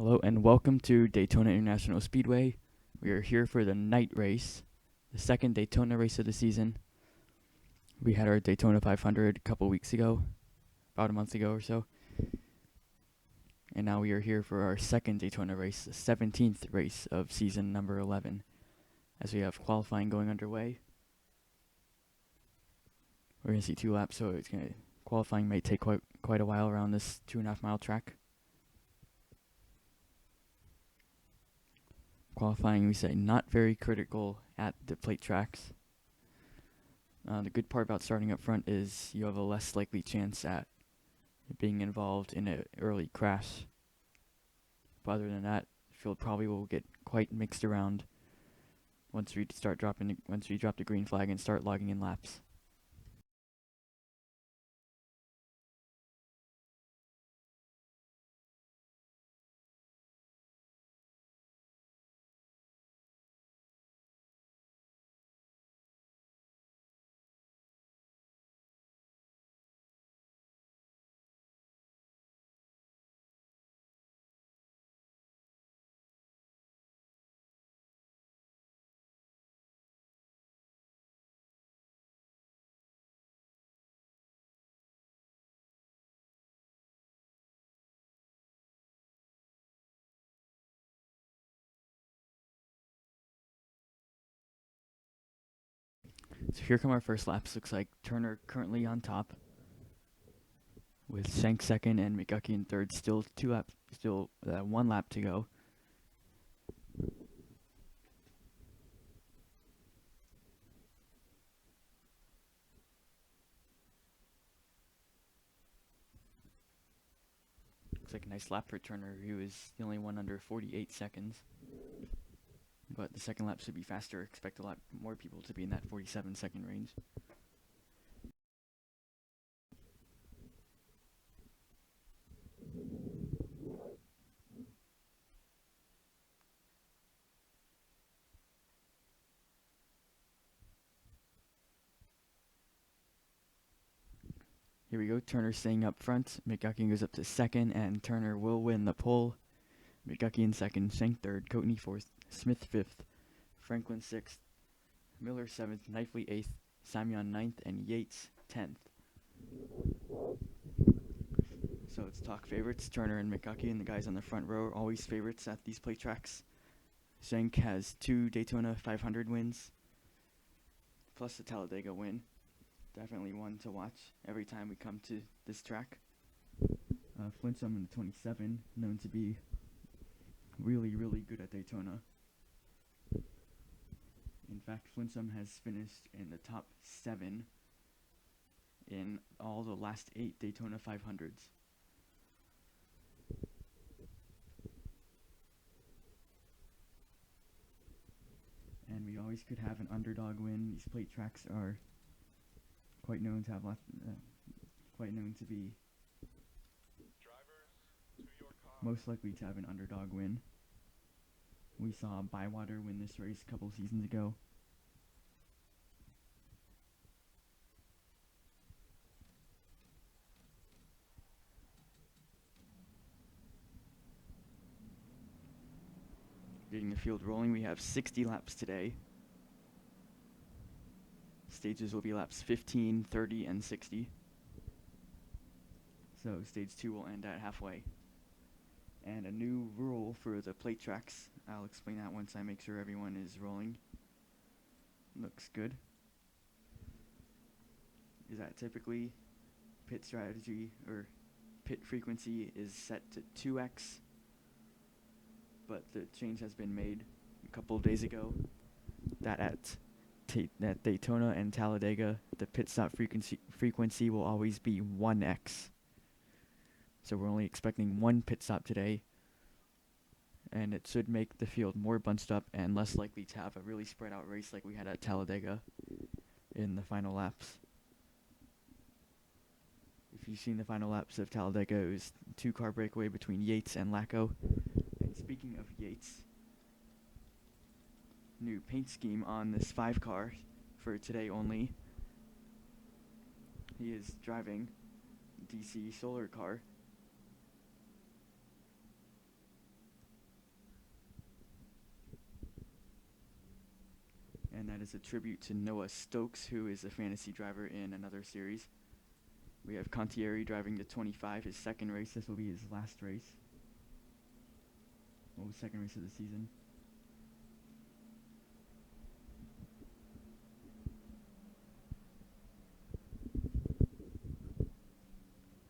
Hello and welcome to Daytona International Speedway. We are here for the night race, the second Daytona race of the season. We had our Daytona 500 a couple weeks ago, about a month ago or so. And now we are here for our second Daytona race, the 17th race of season number 11, as we have qualifying going underway. We're going to see 2 laps, so qualifying may take quite a while around this 2.5 mile track. Qualifying, we say, not very critical at the plate tracks. The good part about starting up front is you have a less likely chance at being involved in an early crash. But other than that, the field probably will get quite mixed around once we drop the green flag and start logging in laps. So here come our first laps. Looks like Turner currently on top, with Shank second and McGucky in third. Still 1 lap to go. Looks like a nice lap for Turner. He was the only one under 48 seconds. But the second lap should be faster. Expect a lot more people to be in that 47-second range. Here we go. Turner staying up front. McGucky goes up to second, and Turner will win the pole. McGucky in second, Shank third, Coatney fourth, Smith fifth, Franklin sixth, Miller seventh, Knifley eighth, Samion ninth, and Yates 10th. So let's talk favorites. Turner and McGucky and the guys on the front row are always favorites at these plate tracks. Shank has 2 Daytona 500 wins, plus the Talladega win. Definitely one to watch every time we come to this track. Flintsum in the 27, known to be really good at Daytona. In fact, Flintsum has finished in the top 7 in all the last 8 Daytona 500s. And we always could have an underdog win. These plate tracks are quite known to have to be most likely to have an underdog win. We saw Bywater win this race a couple seasons ago. Getting the field rolling, we have 60 laps today. Stages will be laps 15, 30, and 60. So stage 2 will end at halfway. And a new rule for the plate tracks. I'll explain that once I make sure everyone is rolling. Looks good. Is that typically pit strategy or pit frequency is set to 2x, but the change has been made a couple of days ago that at Daytona and Talladega, the pit stop frequency will always be 1x. So we're only expecting 1 pit stop today, and it should make the field more bunched up and less likely to have a really spread out race like we had at Talladega in the final laps. If you've seen the final laps of Talladega, it was 2-car breakaway between Yates and Lacko. And speaking of Yates, new paint scheme on this 5-car for today only. He is driving DC Solar car. is a tribute to Noah Stokes, who is a fantasy driver in another series. We have Contieri driving the 25, his second race. This will be his last race. Well, second race of the season.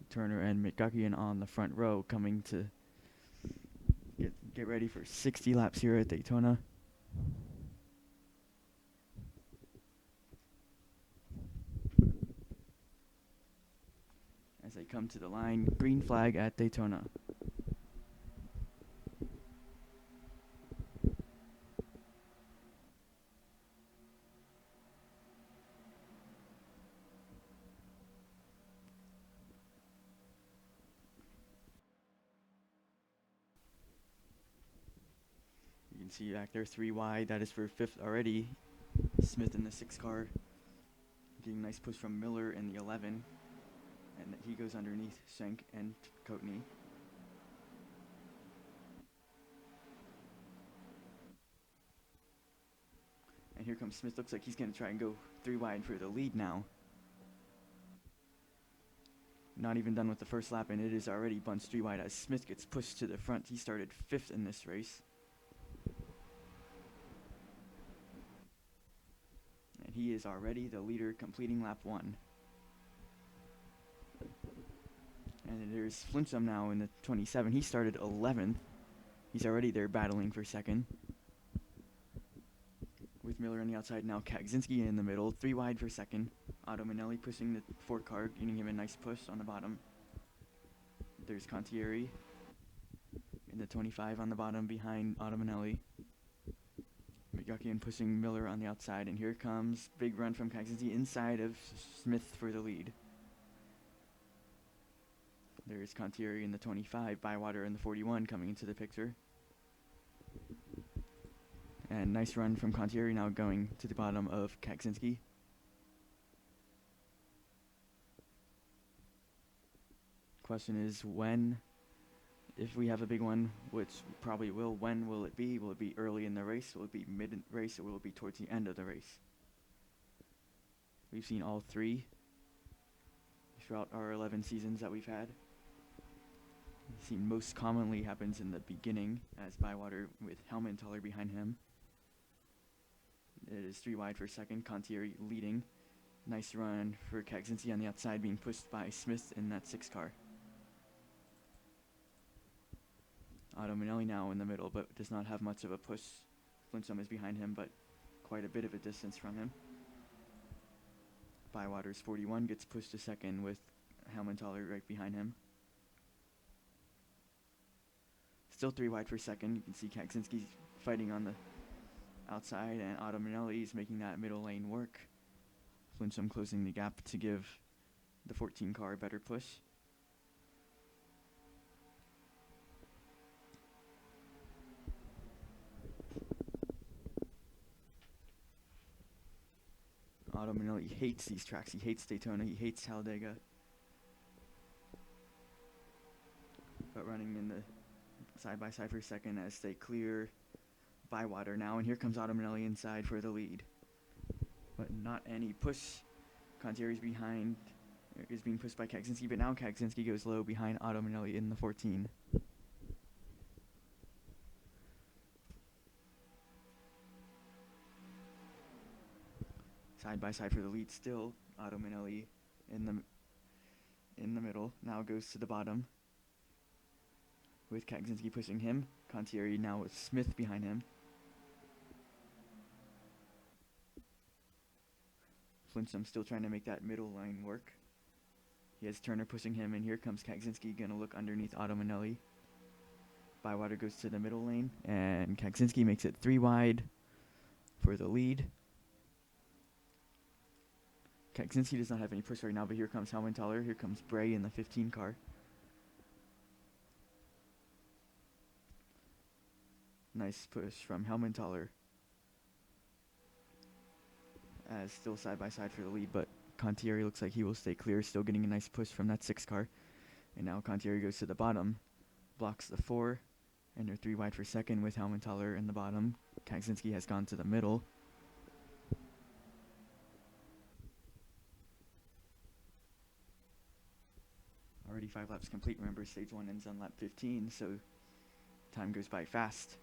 Turner and McGuckian on the front row, coming to get ready for 60 laps here at Daytona. As they come to the line, green flag at Daytona. You can see back there 3 wide. That is for 5th already. Smith in the 6 car. Getting a nice push from Miller in the 11. And he goes underneath Schenk and Coatney. And here comes Smith. Looks like he's going to try and go 3 wide for the lead now. Not even done with the first lap, and it is already bunched 3 wide as Smith gets pushed to the front. He started 5th in this race. And he is already the leader, completing lap 1. And there's Flinchum now in the 27. He started 11th. He's already there battling for 2nd. With Miller on the outside, now Kagzinski in the middle. 3 wide for 2nd. Otto Manelli pushing the 4 car, getting him a nice push on the bottom. There's Contieri in the 25 on the bottom behind Otto Manelli. McGuckian pushing Miller on the outside, and here comes big run from Kagzinski inside of Smith for the lead. There's Contieri in the 25, Bywater in the 41 coming into the picture. And nice run from Contieri, now going to the bottom of Kagzinski. Question is when, if we have a big one, which probably will, when will it be? Will it be early in the race? Will it be mid-race? Or will it be towards the end of the race? We've seen all 3 throughout our 11 seasons that we've had. We've seen most commonly happens in the beginning as Bywater with Helmentaler behind him. It is 3 wide for 2nd, Contieri leading. Nice run for Kagzinski on the outside, being pushed by Smith in that 6 car. Otto Manelli now in the middle, but does not have much of a push. Flinchum is behind him, but quite a bit of a distance from him. Bywater's 41 gets pushed to 2nd with Helmentaler right behind him. Still 3 wide for 2nd. You can see Kagzinski fighting on the outside, and Otto Manelli is making that middle lane work. Flinchum closing the gap to give the 14 car a better push. Otto Manelli hates these tracks. He hates Daytona. He hates Talladega. But running in the side-by-side for 2nd as they clear Bywater now. And here comes Otto Manelli inside for the lead. But not any push. Contieri's behind, is being pushed by Kagzinski, but now Kagzinski goes low behind Otto Manelli in the 14. Side by side for the lead still. Otto Manelli in the middle. Now goes to the bottom with Kagzinski pushing him. Contieri now with Smith behind him. Flinchum still trying to make that middle line work. He has Turner pushing him, and here comes Kagzinski, gonna look underneath Otto Manelli. Bywater goes to the middle lane, and Kagzinski makes it 3 wide for the lead. Kagzinski does not have any push right now, but here comes Helmentaler. Here comes Bray in the 15 car. Nice push from Helmentaler. As still side by side for the lead, but Contieri looks like he will stay clear, still getting a nice push from that 6 car. And now Contieri goes to the bottom, blocks the 4, and they're 3 wide for 2nd with Helmentaler in the bottom. Kagzinski has gone to the middle. 25 laps complete. Remember, stage 1 ends on lap 15, so time goes by fast.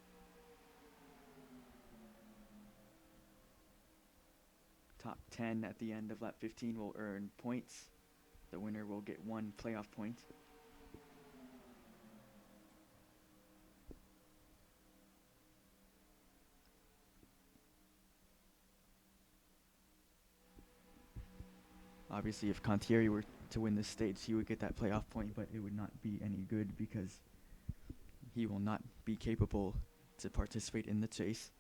Top 10 at the end of lap 15 will earn points. The winner will get 1 playoff point. Obviously, if Contieri were to win this stage, he would get that playoff point, but it would not be any good because he will not be capable to participate in the chase.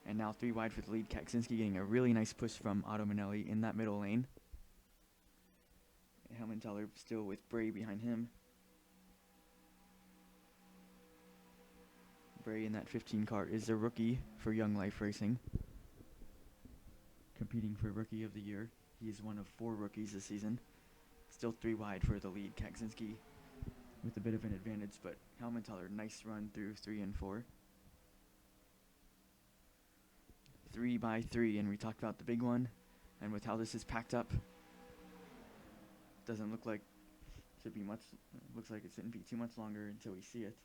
And now 3 wide for the lead. Kaczynski getting a really nice push from Otto Manelli in that middle lane. Helmenthaler still with Bray behind him. Bray in that 15 car is a rookie for Young Life Racing, competing for Rookie of the Year. He is one of 4 rookies this season. Still 3 wide for the lead. Kaczynski with a bit of an advantage, but Helmenthaler, nice run through 3 and 4. 3 by 3, and we talked about the big one, and with how this is packed up, doesn't look like should be much. Looks like it shouldn't be too much longer until we see it.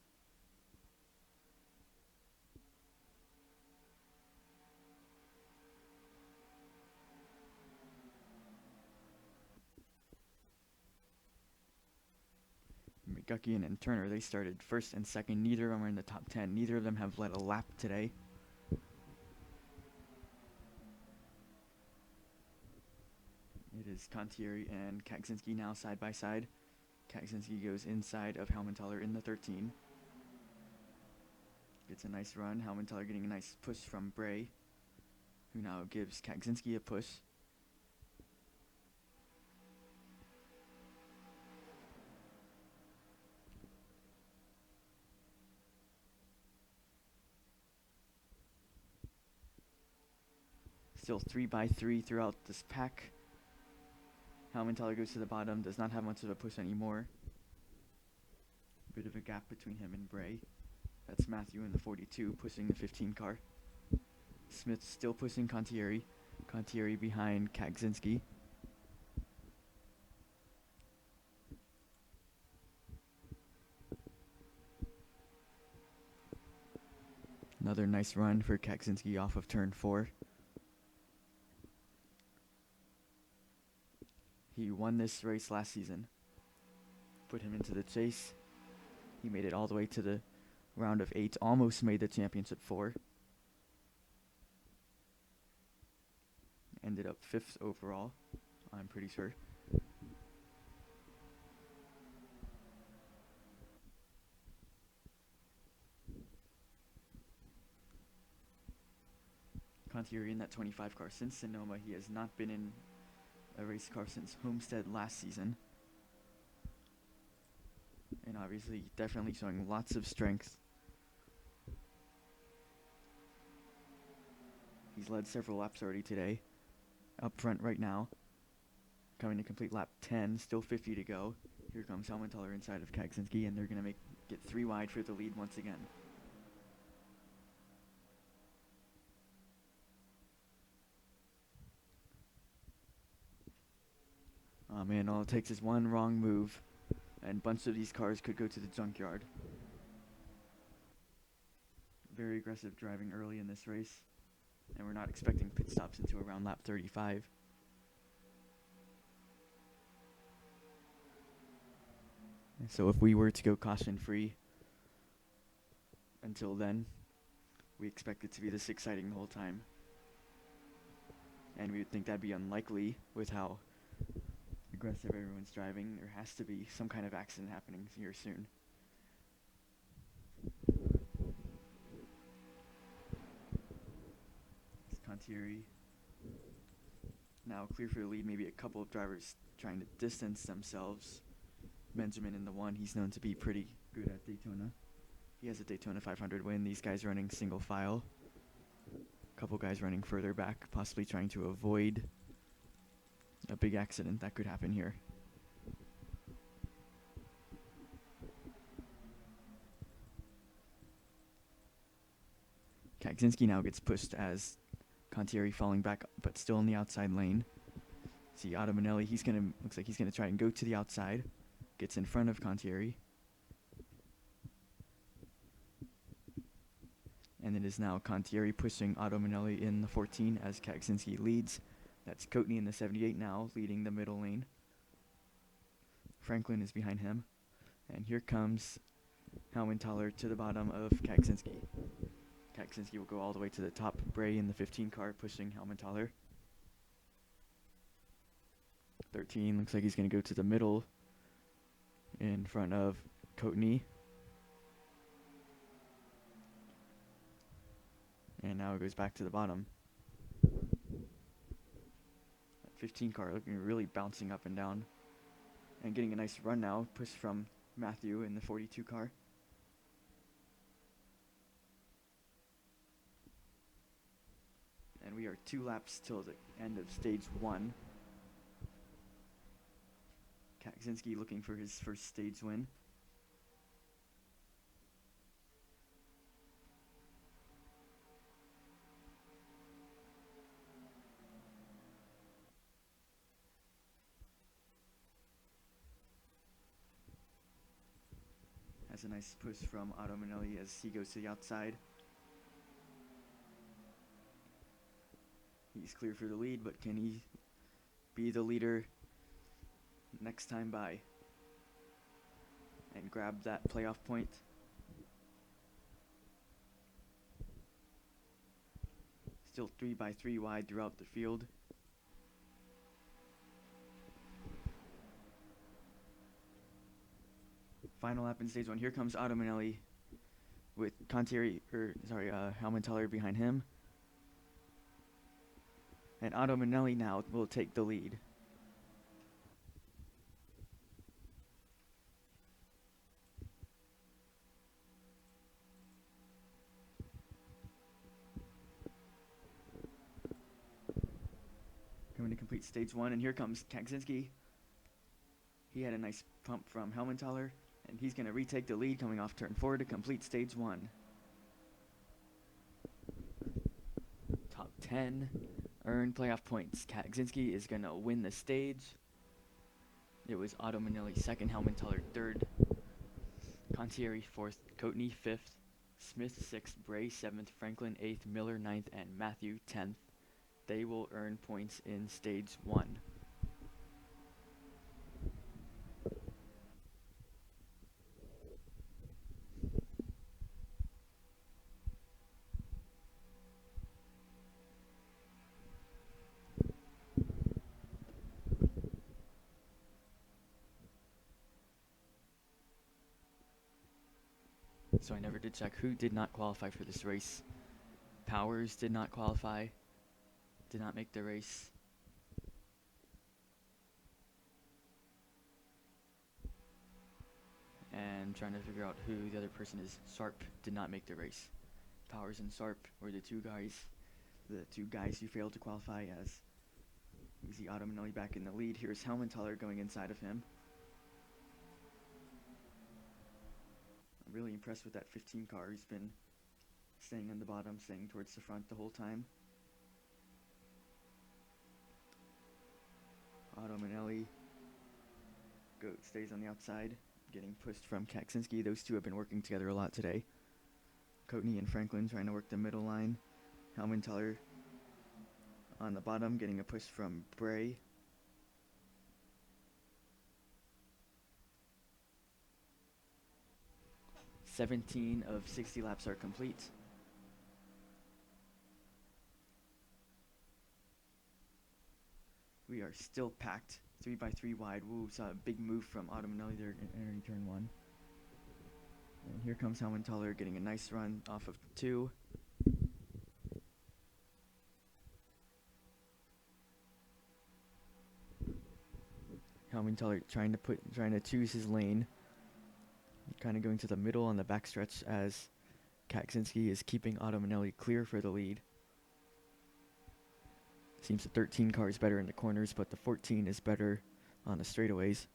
McGuckian and Turner, they started first and second. Neither of them are in the top 10. Neither of them have led a lap today. It is Contieri and Kaczynski now side by side. Kaczynski goes inside of Helmenthaler in the 13. Gets a nice run. Helmenthaler getting a nice push from Bray, who now gives Kaczynski a push. Still 3 by 3 throughout this pack. Helmenthaler goes to the bottom, does not have much of a push anymore. Bit of a gap between him and Bray. That's Matthew in the 42 pushing the 15 car. Smith still pushing Contieri. Contieri behind Kaczynski. Another nice run for Kaczynski off of turn 4. He won this race last season. Put him into the chase. He made it all the way to the round of 8. Almost made the championship 4. Ended up 5th overall, I'm pretty sure. Contieri in that 25 car since Sonoma. He has not been in a race car since Homestead last season. And obviously definitely showing lots of strength. He's led several laps already today. Up front right now. Coming to complete lap 10, still 50 to go. Here comes Helmenthaler inside of Kaczynski, and they're going to get 3 wide for the lead once again. Oh man, all it takes is one wrong move, and a bunch of these cars could go to the junkyard. Very aggressive driving early in this race, and we're not expecting pit stops until around lap 35. And so if we were to go caution-free until then, we expect it to be this exciting the whole time. And we would think that'd be unlikely with how aggressive everyone's driving. There has to be some kind of accident happening here soon. It's Contieri. Now clear for the lead, maybe a couple of drivers trying to distance themselves. Benjamin in the 1, he's known to be pretty good at Daytona. He has a Daytona 500 win. These guys running single file. A couple guys running further back, possibly trying to avoid a big accident that could happen here. Kaczynski now gets pushed as Contieri falling back, but still in the outside lane. See Otto Manelli, looks like he's gonna try and go to the outside. Gets in front of Contieri. And it is now Contieri pushing Otto Manelli in the 14 as Kaczynski leads. That's Coatney in the 78 now, leading the middle lane. Franklin is behind him. And here comes Haumentaler to the bottom of Kaczynski. Kaczynski will go all the way to the top. Bray in the 15 car pushing Haumentaler. 13 looks like he's going to go to the middle in front of Coatney. And now it goes back to the bottom. That 15 car looking really bouncing up and down. And getting a nice run now. Push from Matthew in the 42 car. And we are 2 laps till the end of stage 1. Kaczynski looking for his first stage win. Has a nice push from Otto Manelli as he goes to the outside. He's clear for the lead, but can he be the leader next time by and grab that playoff point? Still 3x3 wide throughout the field. Final lap in stage 1. Here comes Otto Manelli with Haumentaler behind him. And Otto Manelli now will take the lead. Coming to complete stage 1, and here comes Kaczynski. He had a nice pump from Haumentaler, and he's going to retake the lead coming off turn 4 to complete stage 1. Top 10 earn playoff points. Kaczynski is going to win the stage. It was Otto Manelli 2nd, Haumentaler 3rd, Contieri 4th, Coatney 5th, Smith 6th, Bray 7th, Franklin 8th, Miller 9th, and Matthew 10th. They will earn points in stage 1. So I never did check who did not qualify for this race. Powers did not qualify, did not make the race. And trying to figure out who the other person is. Sarp did not make the race. Powers and Sarp were the two guys who failed to qualify, as we see Otto Manelli back in the lead. Here's Haumentaler going inside of him. I'm really impressed with that 15 car. He's been staying on the bottom, staying towards the front the whole time. Otto Manelli stays on the outside, getting pushed from Kaczynski. Those two have been working together a lot today. Coatney and Franklin trying to work the middle line. Haumentaler on the bottom, getting a push from Bray. "17 of 60 laps are complete. We are still packed, 3x3 wide. Woo, saw a big move from Otto Manelli there entering turn 1. And here comes Haumentaler getting a nice run off of 2. Haumentaler trying to choose his lane. Kind of going to the middle on the backstretch as Kaczynski is keeping Otto Manelli clear for the lead. Seems the 13 car is better in the corners, but the 14 is better on the straightaways.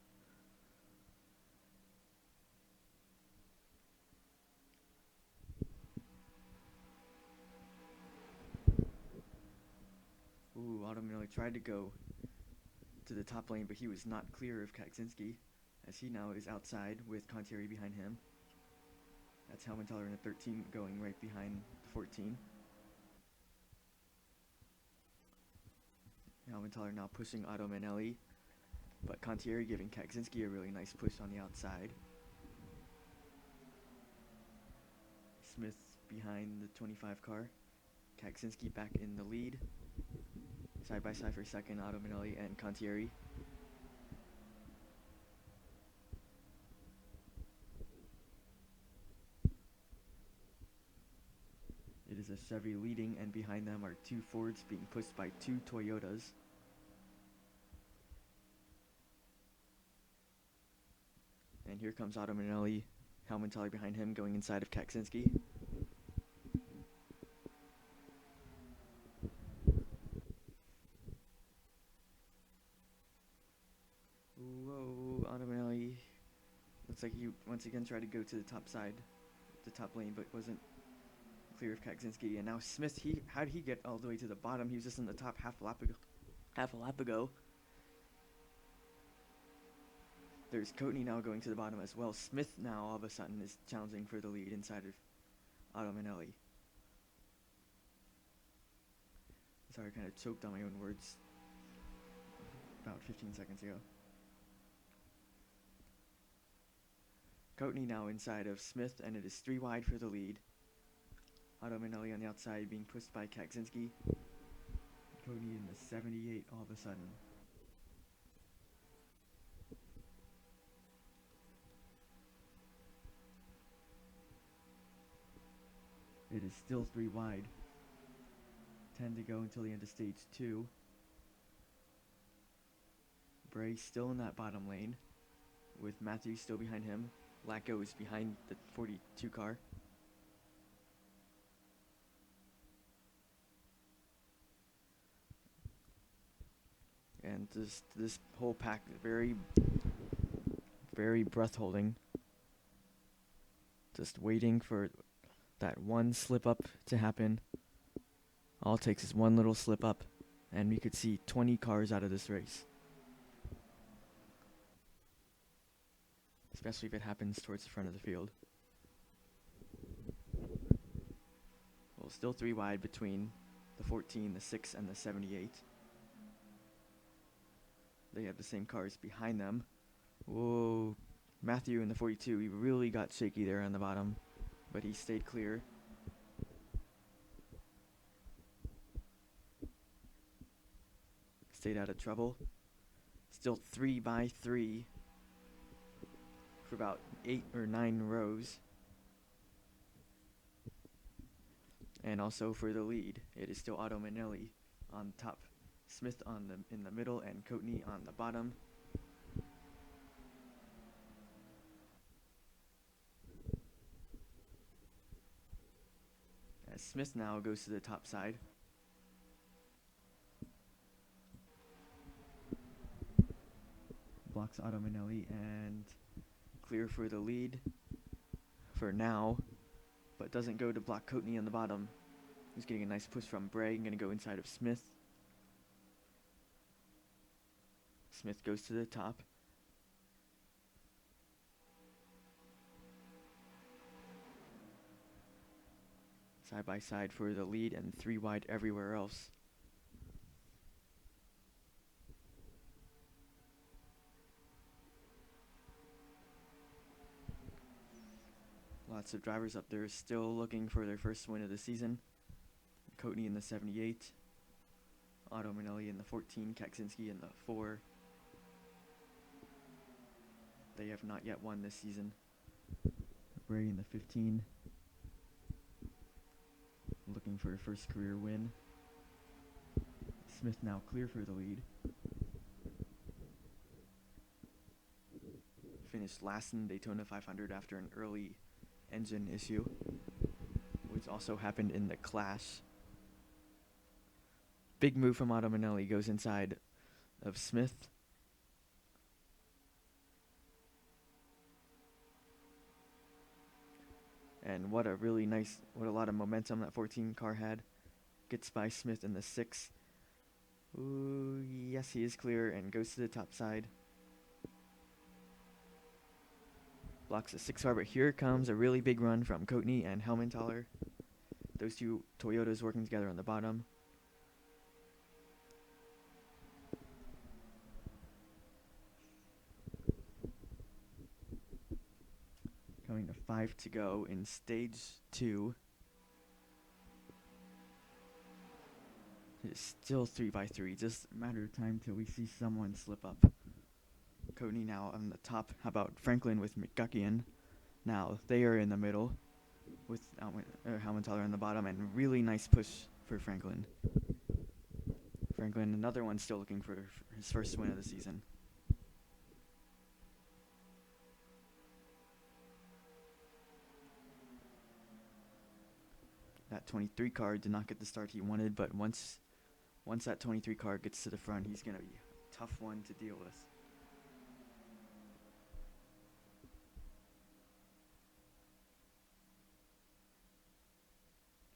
Ooh, Otto Manelli tried to go to the top lane, but he was not clear of Kaczynski, as he now is outside with Contieri behind him. That's Helmenthaler in the 13 going right behind the 14. Helmenthaler now pushing Otto Manelli, but Contieri giving Kaczynski a really nice push on the outside. Smith behind the 25 car. Kaczynski back in the lead. Side by side for second, Otto Manelli and Contieri. It is a Chevy leading, and behind them are two Fords being pushed by two Toyotas. And here comes Otto Manelli, Helmenthaler behind him, going inside of Kaczynski. Whoa, Otto Manelli looks like he once again tried to go to the top side, the top lane, but wasn't clear of Kaczynski. And now Smith, how did he get all the way to the bottom? He was just in the top half a lap ago. There's Coatney now going to the bottom as well. Smith now all of a sudden is challenging for the lead inside of Otto Manelli. Sorry, I kind of choked on my own words about 15 seconds ago. Coatney now inside of Smith, and it is 3 wide for the lead. Otto Manelli on the outside being pushed by Kaczynski. Coatney in the 78 all of a sudden. It is still 3 wide. 10 to go until the end of stage 2. Bray still in that bottom lane, with Matthews still behind him. Lacko is behind the 42 car. And this whole pack very breath holding. Just waiting for that one slip up to happen. All it takes is one little slip up, and we could see 20 cars out of this race. Especially if it happens towards the front of the field. Well, still 3 wide between the 14, the 6, and the 78. They have the same cars behind them. Whoa, Matthew in the 42, he really got shaky there on the bottom, but he stayed clear. Stayed out of trouble. Still 3 by 3 for about 8 or 9 rows. And also for the lead, it is still Otto Manelli on top, Smith in the middle, and Coatney on the bottom. As Smith now goes to the top side. Blocks Otto Manelli and clear for the lead for now, but doesn't go to block Coatney on the bottom. He's getting a nice push from Bray, going to go inside of Smith. Smith goes to the top. Side by side for the lead, and 3 wide everywhere else. Lots of drivers up there still looking for their first win of the season. Coatney in the 78. Otto Manelli in the 14. Kaczynski in the 4. They have not yet won this season. Bray in the 15. Looking for a first career win. Smith now clear for the lead. Finished last in Daytona 500 after an early engine issue, which also happened in the clash. Big move from Otto Manelli, goes inside of Smith. And what a lot of momentum that 14 car had. Gets by Smith in the 6. Ooh, yes, he is clear and goes to the top side. Blocks a 6-car, but here comes a really big run from Coatney and Helmenthaler. Those two Toyotas working together on the bottom. Coming to 5 to go in stage 2. It's still 3x3, just a matter of time till we see someone slip up. Coatney now on the top. How about Franklin with McGuckian? Now they are in the middle with Helmenthaler on the bottom, and really nice push for Franklin. Franklin, another one still looking for his first win of the season. That 23 car did not get the start he wanted, but once that 23 car gets to the front, he's going to be a tough one to deal with.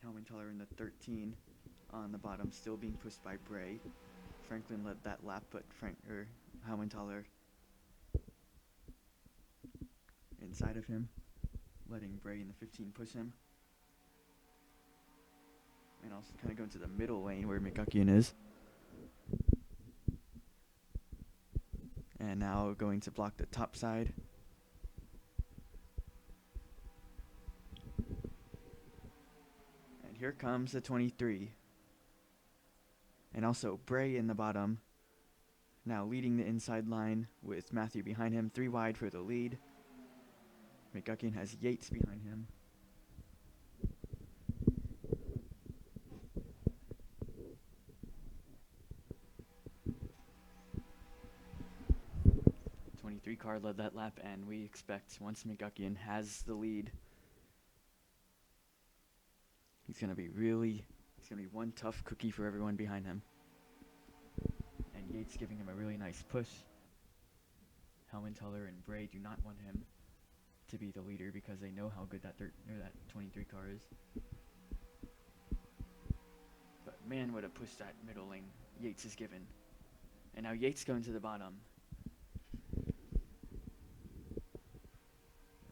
Helmenthaler in the 13 on the bottom, still being pushed by Bray. Franklin led that lap, but Helmenthaler inside of him, letting Bray in the 15 push him. And also kind of going to the middle lane where McGuckian is. And now going to block the top side. And here comes the 23. And also Bray in the bottom. Now leading the inside line with Matthew behind him. 3 wide for the lead. McGuckian has Yates behind him. Car led that lap, and we expect once McGuckian has the lead, he's going to be one tough cookie for everyone behind him. And Yates giving him a really nice push. Helmenthaler and Bray do not want him to be the leader because they know how good that 23 car is. But man, what a push that middle lane Yates is given. And now Yates going to the bottom.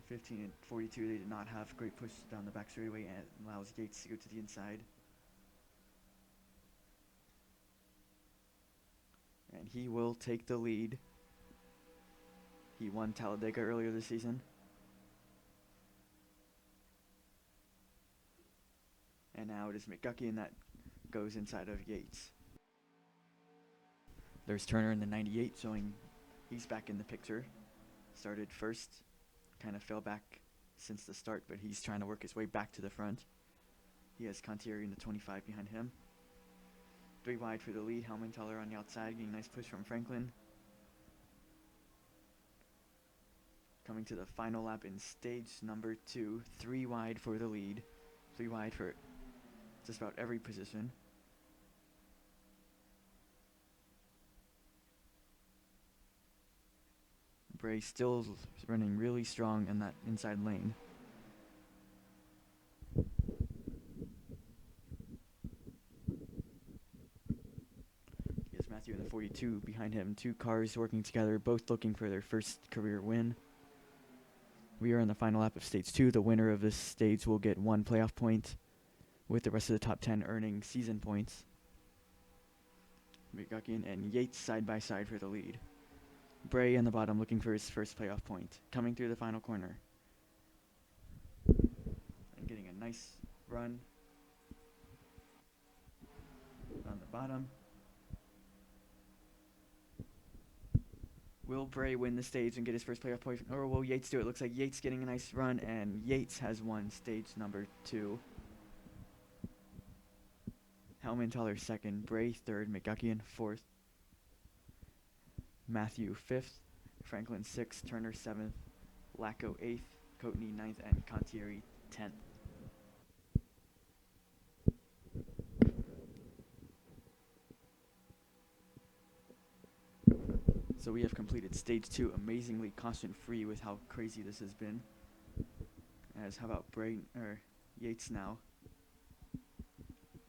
15 and 42, they did not have great push down the back straightaway, and it allows Yates to go to the inside. And he will take the lead. He won Talladega earlier this season. And now it is McGuckian that goes inside of Yates. There's Turner in the 98 showing he's back in the picture. Started first. Kind of fell back since the start, but he's trying to work his way back to the front. He has Contieri in the 25 behind him. 3 wide for the lead. Helmenthaler on the outside, getting a nice push from Franklin. Coming to the final lap in stage number 2. 3 wide for the lead. 3 wide for just about every position. Bray still running really strong in that inside lane. He has Matthew in the 42 behind him. 2 cars working together, both looking for their first career win. We are in the final lap of stage 2. The winner of this stage will get 1 playoff point, with the rest of the top 10 earning season points. McGuckian and Yates side by side for the lead. Bray in the bottom looking for his first playoff point. Coming through the final corner. And getting a nice run on the bottom. Will Bray win the stage and get his first playoff point, or will Yates do it? Looks like Yates getting a nice run, and Yates has won stage number 2. Helmenthaler second, Bray third, McGuckian fourth. Matthew 5th, Franklin 6th, Turner 7th, Lacko 8th, Coatney 9th, and Contieri 10th. So we have completed stage 2 amazingly caution-free with how crazy this has been. As how about Yates now?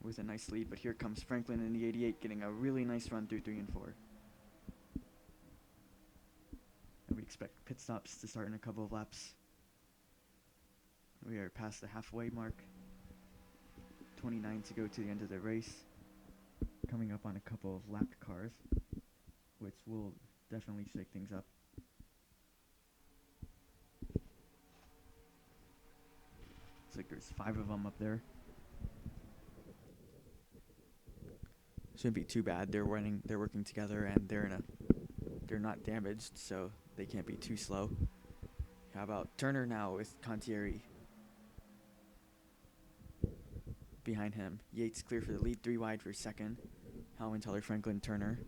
with a nice lead, but here comes Franklin in the 88 getting a really nice run through 3 and 4. And we expect pit stops to start in a couple of laps. We are past the halfway mark. 29 to go to the end of the race. Coming up on a couple of lapped cars, which will definitely shake things up. Looks like there's 5 of them up there. Shouldn't be too bad. They're working together, and they're not damaged, so they can't be too slow. How about Turner now with Contieri behind him? Yates clear for the lead, 3 wide for second. Hellman, Franklin, Turner.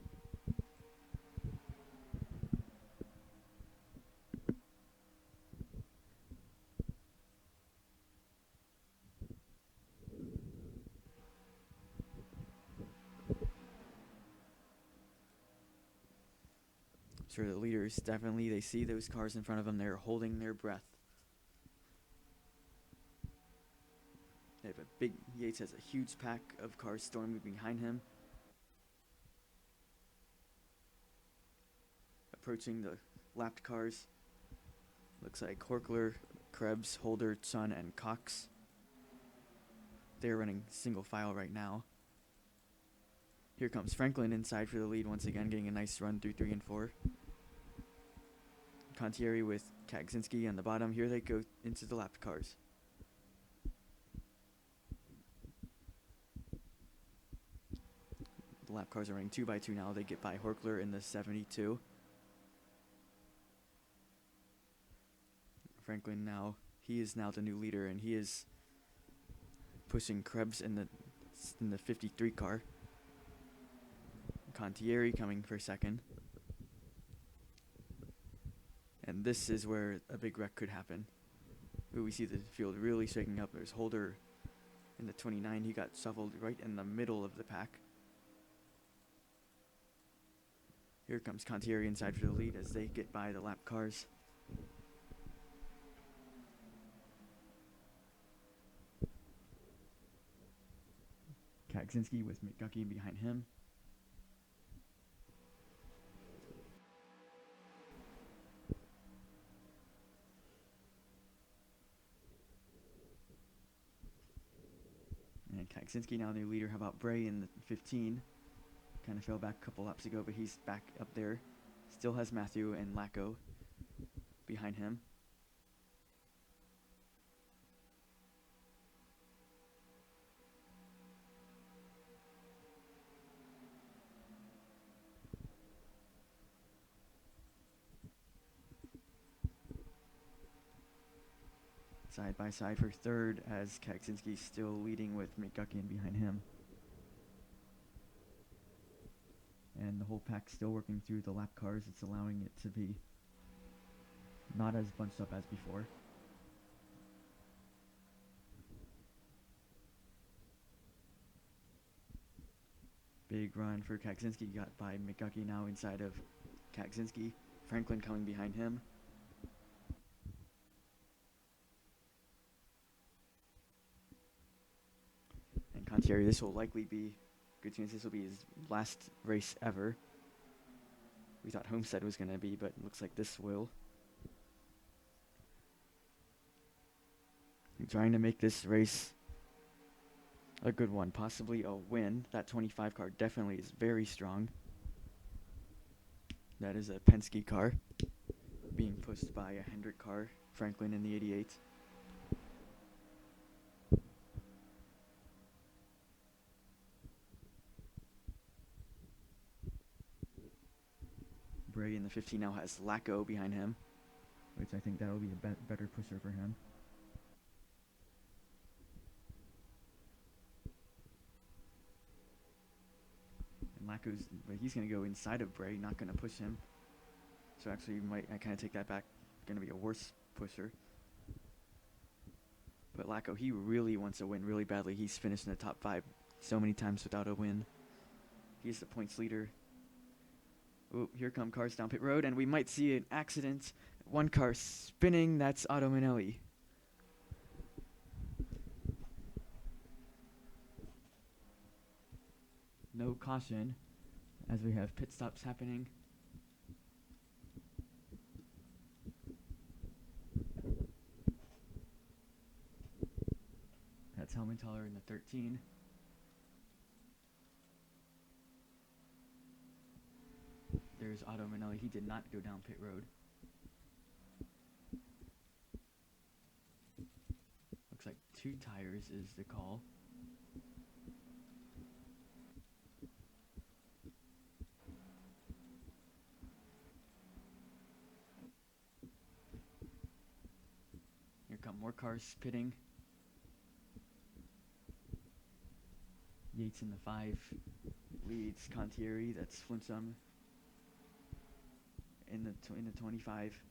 So the leaders, definitely, they see those cars in front of them. They're holding their breath. They have a big, Yates has a huge pack of cars storming behind him. Approaching the lapped cars. Looks like Horkler, Krebs, Holder, Chun, and Cox. They're running single file right now. Here comes Franklin inside for the lead once again, getting a nice run through 3 and 4. Contieri with Kaczynski on the bottom. Here they go into the lapped cars. The lap cars are running 2 by 2 now. They get by Horkler in the 72. Franklin now, he is now the new leader, and he is pushing Krebs in the 53 car. Contieri coming for second. And this is where a big wreck could happen. Ooh, we see the field really shaking up. There's Holder in the 29. He got shuffled right in the middle of the pack. Here comes Contieri inside for the lead as they get by the lap cars. Kaczynski with McGuckie behind him. And Kaczynski now their leader. How about Bray in the 15? Kind of fell back a couple laps ago, but he's back up there. Still has Matthew and Lacko behind him. Side by side for third as Kaczynski still leading with McGuckian behind him. And the whole pack still working through the lap cars. It's allowing it to be not as bunched up as before. Big run for Kaczynski, got by McGuckie now inside of Kaczynski. Franklin coming behind him. And Contieri, this will likely be, good chance this will be his last race ever. We thought Homestead was going to be, but it looks like this will. I'm trying to make this race a good one, possibly a win. That 25 car definitely is very strong. That is a Penske car being pushed by a Hendrick car, Franklin in the 88. Bray in the 15 now has Lacko behind him, which I think that'll be a better pusher for him. And Lacko's, but he's going to go inside of Bray, not going to push him. So actually, I kind of take that back. Going to be a worse pusher. But Lacko, he really wants a win really badly. He's finished in the top 5 so many times without a win. He's the points leader. Ooh, here come cars down pit road, and we might see an accident. One car spinning, that's Otto Manelli. no caution as we have pit stops happening. That's Helmentaler in the 13. There's Otto Manelli. He did not go down pit road. Looks like 2 tires is the call. Here come more cars pitting. Yates in the 5 leads Contieri. That's Flinsum in the 25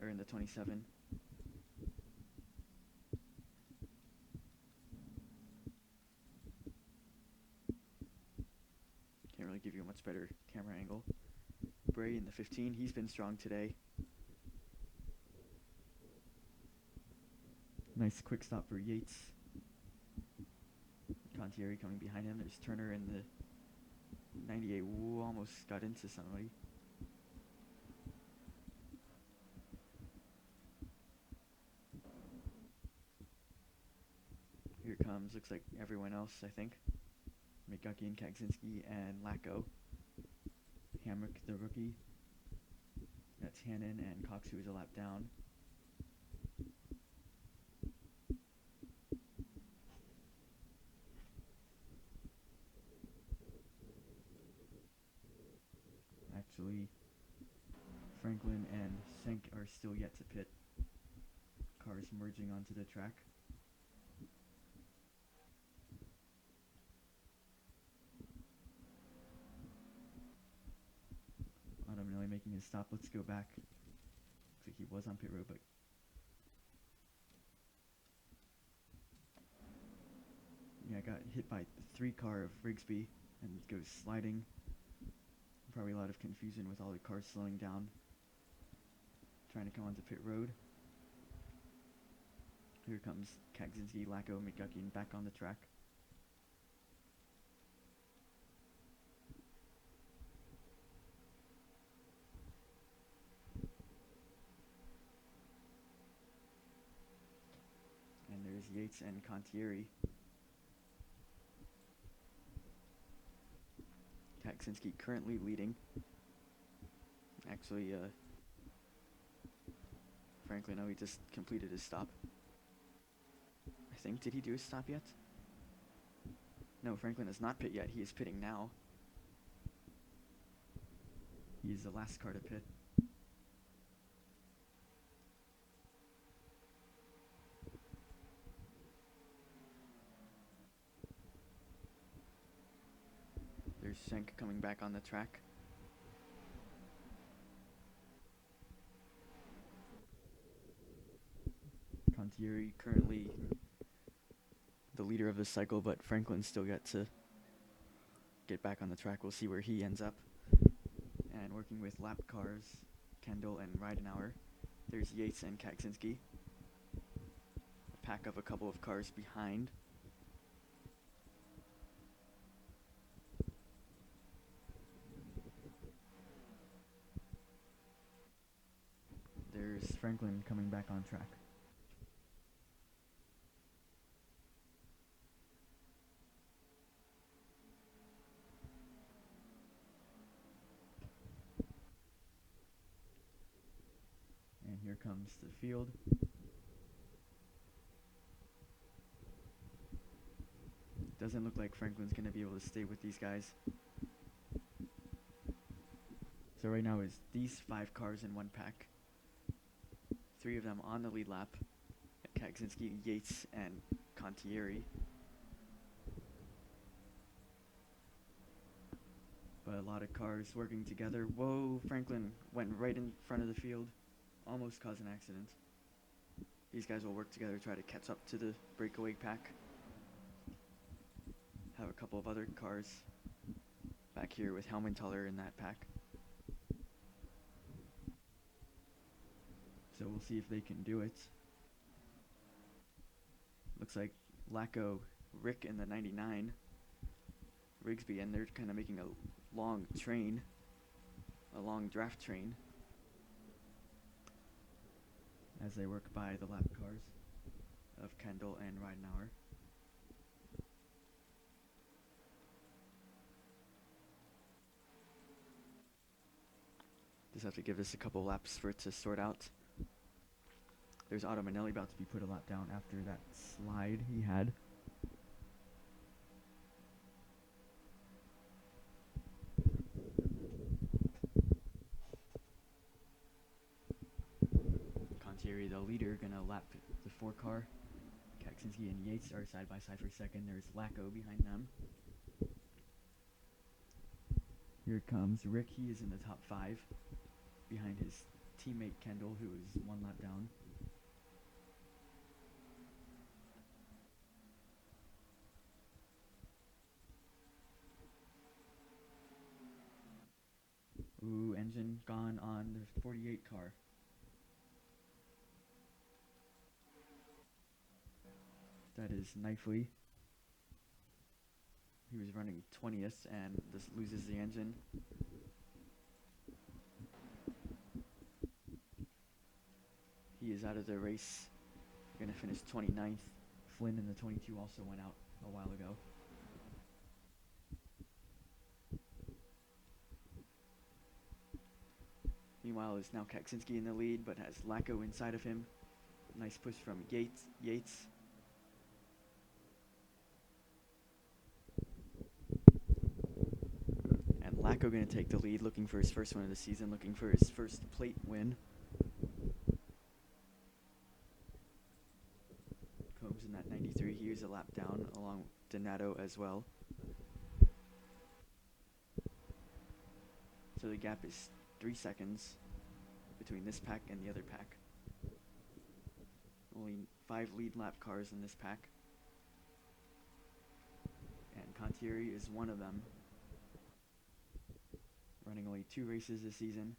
or in the 27. Can't really give you a much better camera angle. Bray in the 15. He's been strong today. Nice quick stop for Yates. Contieri coming behind him. There's Turner in the 98. Ooh, almost got into somebody. Here comes, looks like everyone else, I think. McGuckin, Kagzinski, and Lacko. Hamrick, the rookie. That's Hannon and Cox, who is a lap down. Actually, Franklin and Senk are still yet to pit. Cars merging onto the track. Otto Manelli making his stop. Let's go back. Looks like he was on pit road, but yeah, got hit by the 3 car of Rigsby and goes sliding. Probably a lot of confusion with all the cars slowing down, trying to come onto pit road. Here comes Kagzinski, Lacko, McGuckin back on the track. And there's Yates and Contieri. Kagzinski currently leading. Actually, Franklin, he just completed his stop. I think, did he do his stop yet? No, Franklin has not pit yet. He is pitting now. He is the last car to pit. There's Schenk coming back on the track. Contieri currently the leader of this cycle, but Franklin's still yet to get back on the track. We'll see where he ends up. And working with lap cars, Kendall and Ridenauer. There's Yates and Kagzinski. A pack of a couple of cars behind. There's Franklin coming back on track. And here comes the field. Doesn't look like Franklin's going to be able to stay with these guys. So right now is these 5 cars in one pack. 3 of them on the lead lap. Kagzinski, Yates, and Contieri. But a lot of cars working together. Whoa, Franklin went right in front of the field. Almost caused an accident. These guys will work together to try to catch up to the breakaway pack. Have a couple of other cars back here with Helmentaler in that pack. So we'll see if they can do it. Looks like Lacko, Rick in the 99. Rigsby, and they're kind of making a long train, a long draft train, as they work by the lap cars of Kendall and Ridenauer. Just have to give this a couple laps for it to sort out. There's Otto Manelli about to be put a lap down after that slide he had. Contieri, the leader, gonna lap the 4 car. Kaksinski and Yates are side by side for second. There's Lacko behind them. Here comes Rick. He is in the top 5 behind his teammate Kendall, who is 1 lap down. Ooh, engine gone on the 48 car. That is Knifely. He was running 20th and this loses the engine. He is out of the race. Gonna finish 29th. Flynn in the 22 also went out a while ago. Meanwhile, is now Kaksinski in the lead, but has Lacko inside of him. Nice push from Yates. And Lacko going to take the lead, looking for his first win of the season, looking for his first plate win. Combs in that 93, he was a lap down, along with Donato as well. So the gap is 3 seconds between this pack and the other pack. Only 5 lead lap cars in this pack. And Contieri is one of them. Running only 2 races this season.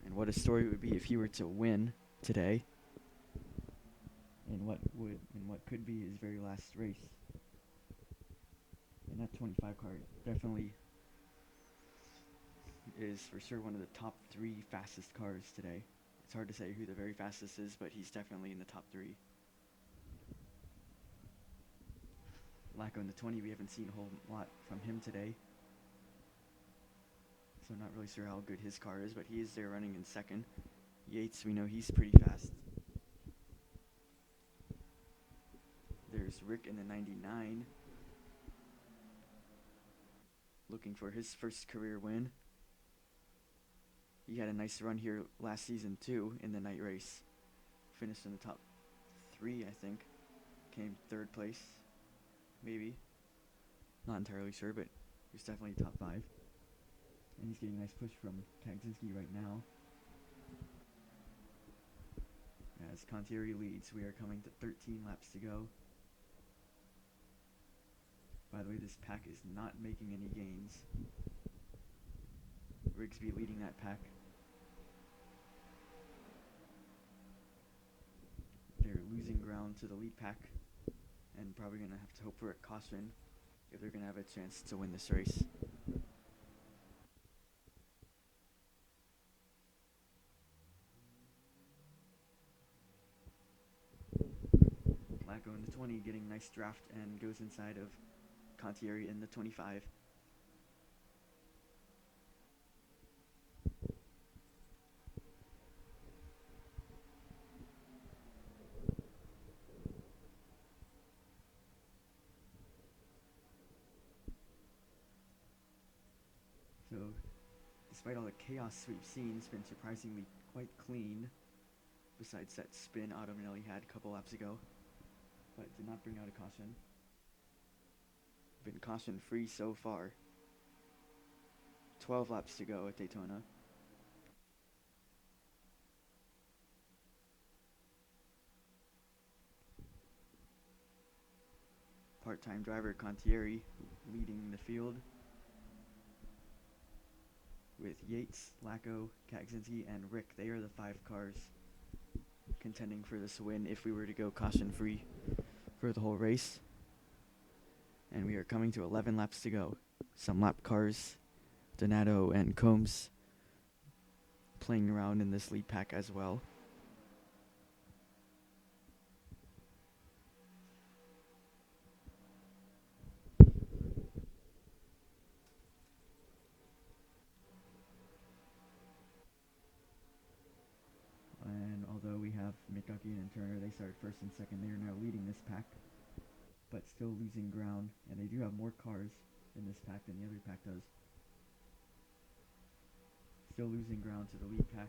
And what a story it would be if he were to win today. In what could be his very last race. And that 25 car definitely is for sure one of the top 3 fastest cars today. It's hard to say who the very fastest is, but he's definitely in the top 3. Lacko in the 20, we haven't seen a whole lot from him today. So I'm not really sure how good his car is, but he is there running in second. Yates, we know he's pretty fast. There's Rick in the 99. Looking for his first career win. He had a nice run here last season too in the night race. Finished in the top 3, I think. Came 3rd place, maybe. Not entirely sure, but he was definitely top 5. And he's getting a nice push from Kaksinski right now. As Contieri leads, we are coming to 13 laps to go. By the way, this pack is not making any gains. Rigsby leading that pack. They're losing ground to the lead pack and probably going to have to hope for a caution if they're going to have a chance to win this race. Lacko in the 20 getting a nice draft and goes inside of Contieri in the 25. So, despite all the chaos we've seen, it's been surprisingly quite clean, besides that spin Otto Manelli had a couple laps ago, but did not bring out a caution. Been caution free so far. 12 laps to go at Daytona. Part-time driver Contieri leading the field, with Yates, Lacko, Kaksinski, and Rick. They are the 5 cars contending for this win if we were to go caution-free for the whole race. And we are coming to 11 laps to go. Some lap cars, Donato and Combs playing around in this lead pack as well. And although we have McGuckin and Turner, they started first and second. They are now leading this pack, but still losing ground. And they do have more cars in this pack than the other pack does. Still losing ground to the lead pack.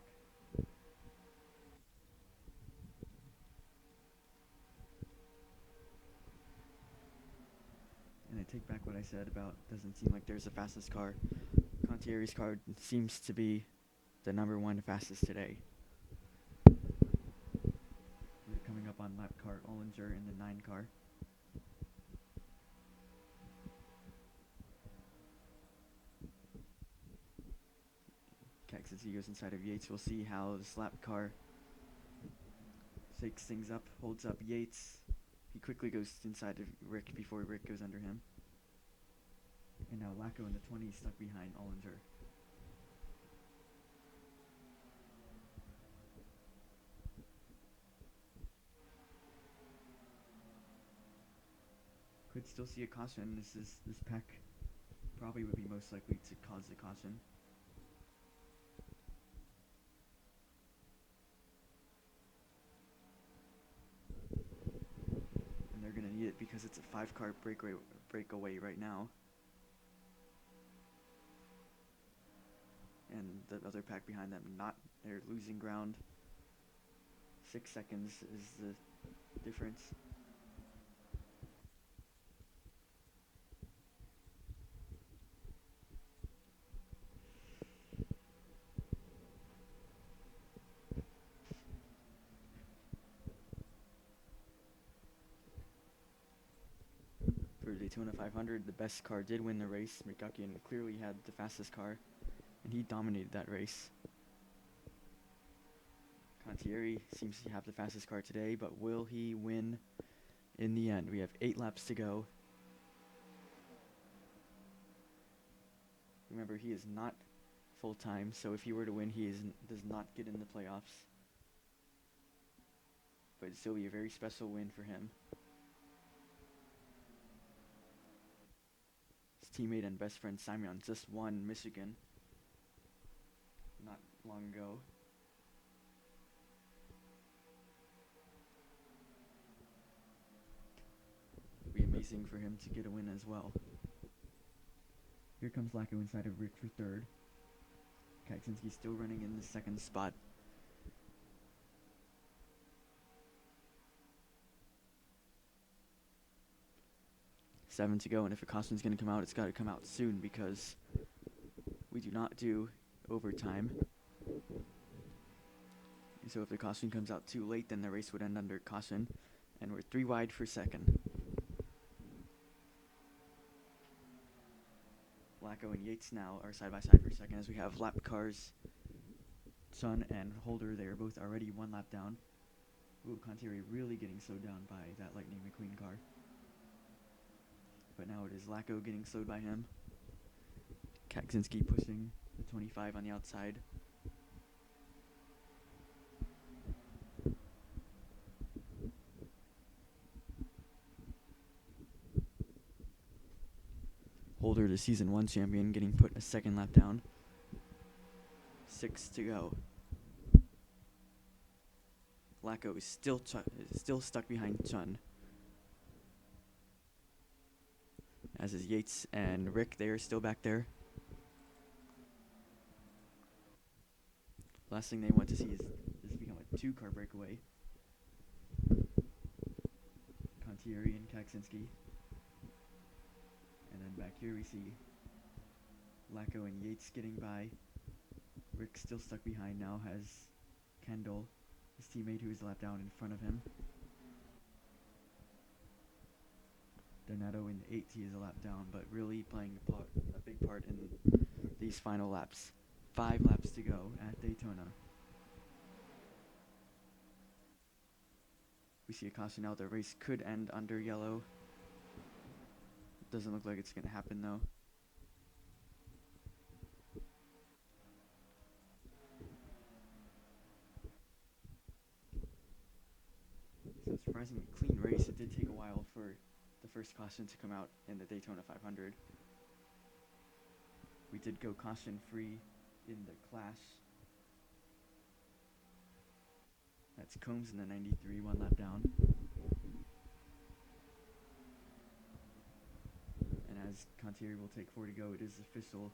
And I take back what I said about doesn't seem like there's the fastest car. Contieri's car seems to be the number one fastest today. We're coming up on lap car Ollinger in the 9 car. As he goes inside of Yates, we'll see how this lap car shakes things up, holds up Yates. He quickly goes inside of Rick before Rick goes under him. And now Lacko in the 20 stuck behind Ollinger. Could still see a caution. This pack probably would be most likely to cause a caution. And they're gonna need it because it's a 5-car breakaway right now. And the other pack behind them, they're losing ground. 6 seconds is the difference. For Daytona 500, the best car did win the race. McGuckin clearly had the fastest car, and he dominated that race. Contieri seems to have the fastest car today, but will he win in the end? We have 8 laps to go. Remember, he is not full-time, so if he were to win, he does not get in the playoffs. But it'd still be a very special win for him. His teammate and best friend Simon just won Michigan not long ago. It'd be amazing for him to get a win as well. Here comes Lacko inside of Rick for 3rd. Kaksinski's still running in the 2nd spot. Seven to go, and if a caution's going to come out, it's got to come out soon because we do not do overtime. And so if the caution comes out too late, then the race would end under caution, and we're 3 wide for 2nd. Lacko and Yates now are side by side for 2nd as we have lap cars. Chun and Holder, they are both already 1 lap down. Ooh, Contieri really getting slowed down by that Lightning McQueen car. But now it is Lacko getting slowed by him. Kaksinski pushing the 25 on the outside. Holder, the season 1 champion, getting put a 2nd lap down. 6 to go. Lacko is still stuck behind Chun. As is Yates and Rick, they are still back there. Last thing they want to see is this become a 2-car breakaway. Contieri and Kaksinski. And then back here we see Lacko and Yates getting by. Rick still stuck behind now, has Kendall, his teammate who is a lap down, in front of him. Donato in the 8th, he is a lap down, but really playing a big part in these final laps. 5 laps to go at Daytona. We see a caution out. The race could end under yellow. Doesn't look like it's going to happen though. So surprisingly clean race. It did take a while for the first caution to come out in the Daytona 500. We did go caution free in the clash. That's Combs in the 93, 1 lap down. And as Contieri will take 4 to go, it is official.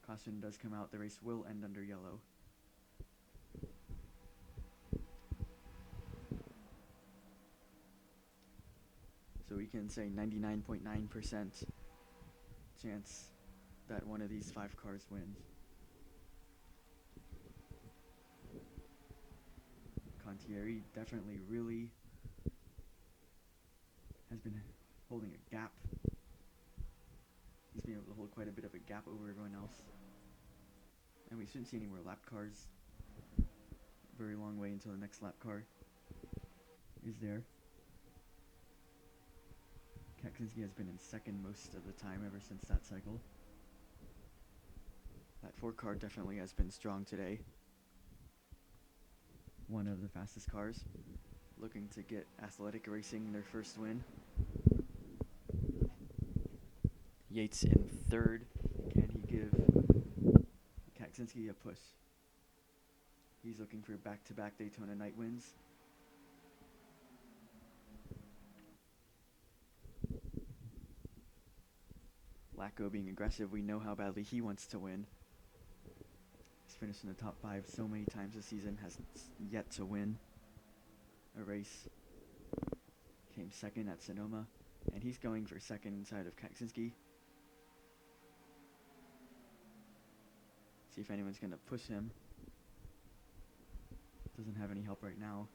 Caution does come out. The race will end under yellow. So we can say 99.9% chance that one of these 5 cars wins. Contieri definitely really has been holding a gap. He's been able to hold quite a bit of a gap over everyone else. And we shouldn't see any more lap cars. Very long way until the next lap car is there. Kaczynski has been in second most of the time ever since that cycle. That 4 car definitely has been strong today. One of the fastest cars, looking to get Athletic Racing their first win. Yates in third. Can he give Kaczynski a push? He's looking for back-to-back Daytona night wins. Lacko being aggressive, we know how badly he wants to win. He's finished in the top 5 so many times this season, has yet to win a race. Came second at Sonoma, and he's going for second inside of Kaczynski. See if anyone's going to push him. Doesn't have any help right now.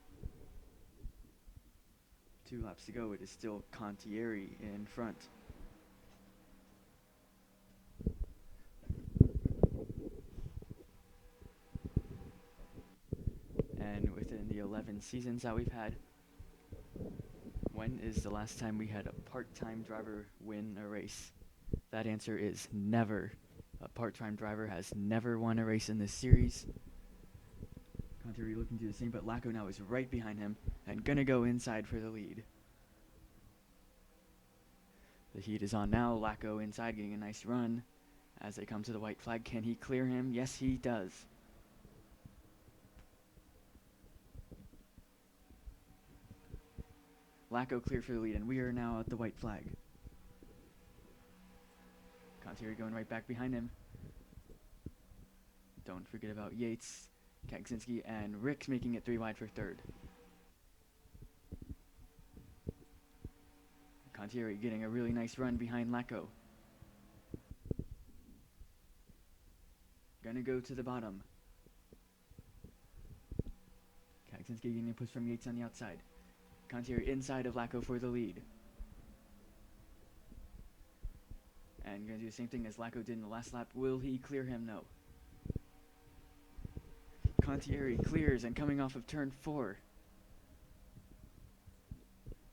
2 laps to go. It is still Contieri in front. And within the 11 seasons that we've had, when is the last time we had a part-time driver win a race? That answer is never. A part-time driver has never won a race in this series. Contieri looking to do the same, but Lacko now is right behind him and gonna go inside for the lead. The heat is on now. Lacko inside getting a nice run as they come to the white flag. Can he clear him? Yes, he does. Lacko clear for the lead, and we are now at the white flag. Contieri going right back behind him. Don't forget about Yates, Kaczynski, and Rick's making it 3 wide for third. Contieri getting a really nice run behind Lacko. Gonna go to the bottom. Kaczynski getting a push from Yates on the outside. Contieri inside of Lacko for the lead. And gonna do the same thing as Lacko did in the last lap. Will he clear him? No. Contieri clears and coming off of turn 4.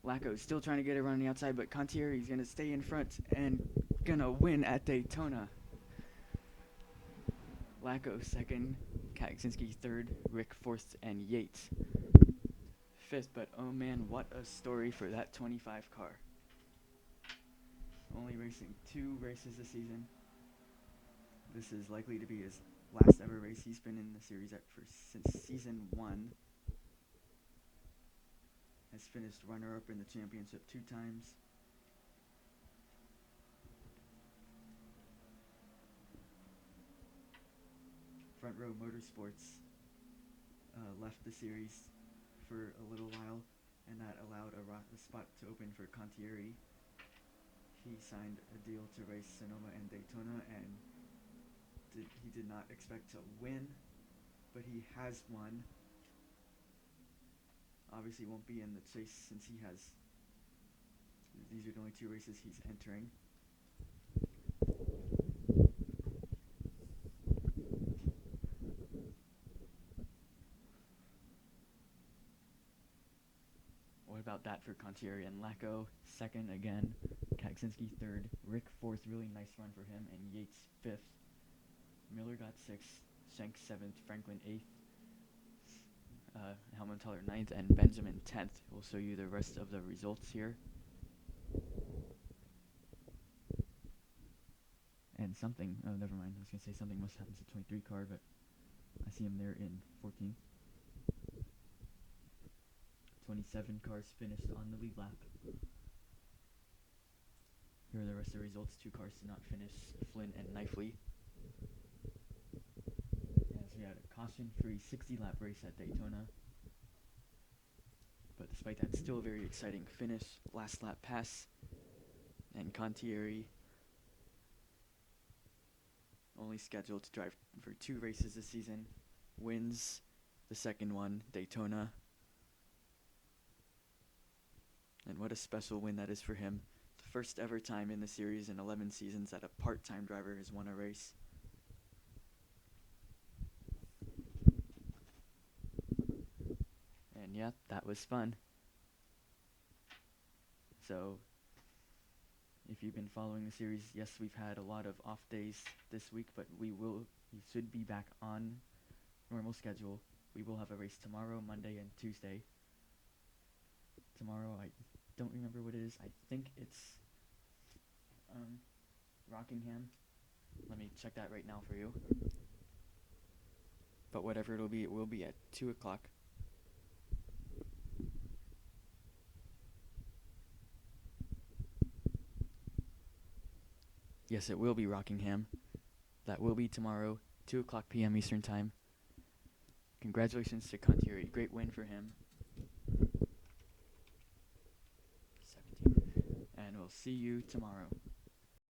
Lacko still trying to get a run on the outside, but Contieri's gonna stay in front and gonna win at Daytona. Lacko second, Kaczynski third, Rick fourth, and Yates fifth. But oh man, what a story for that 25 car. Only racing 2 races this season. This is likely to be his last ever race. He's been in the series since season 1. Has finished runner-up in the championship 2 times. Front Row Motorsports left the series for a little while, and that allowed a spot to open for Contieri. He signed a deal to race Sonoma and Daytona, and he did not expect to win, but he has won. Obviously won't be in the chase since these are the only 2 races he's entering. about that for Contieri and Lacko. Second again, Kaksinski third, Rick fourth, really nice run for him, and Yates fifth. Miller got sixth, Schenk seventh, Franklin eighth, Helmenthaler ninth, and Benjamin 10th. We'll show you the rest of the results here. And something, oh never mind, I was going to say something must happen to the 23 car, but I see him there in 14th. 27 cars finished on the lead lap. Here are the rest of the results. 2 cars did not finish, Flynn and Knifley. As we had a caution-free 60-lap race at Daytona. But despite that, still a very exciting finish. Last lap pass. And Contieri, only scheduled to drive for 2 races this season, wins the second one, Daytona. And what a special win that is for him. The first ever time in the series in 11 seasons that a part-time driver has won a race. And yeah, that was fun. So, if you've been following the series, yes, we've had a lot of off days this week, but we should be back on normal schedule. We will have a race tomorrow, Monday, and Tuesday. Tomorrow, I don't remember what it is. I think it's Rockingham. Let me check that right now for you. But whatever it'll be, it will be at 2 o'clock. Yes, it will be Rockingham. That will be tomorrow, 2 o'clock p.m. Eastern Time. Congratulations to Contieri. Great win for him. 17. And we'll see you tomorrow.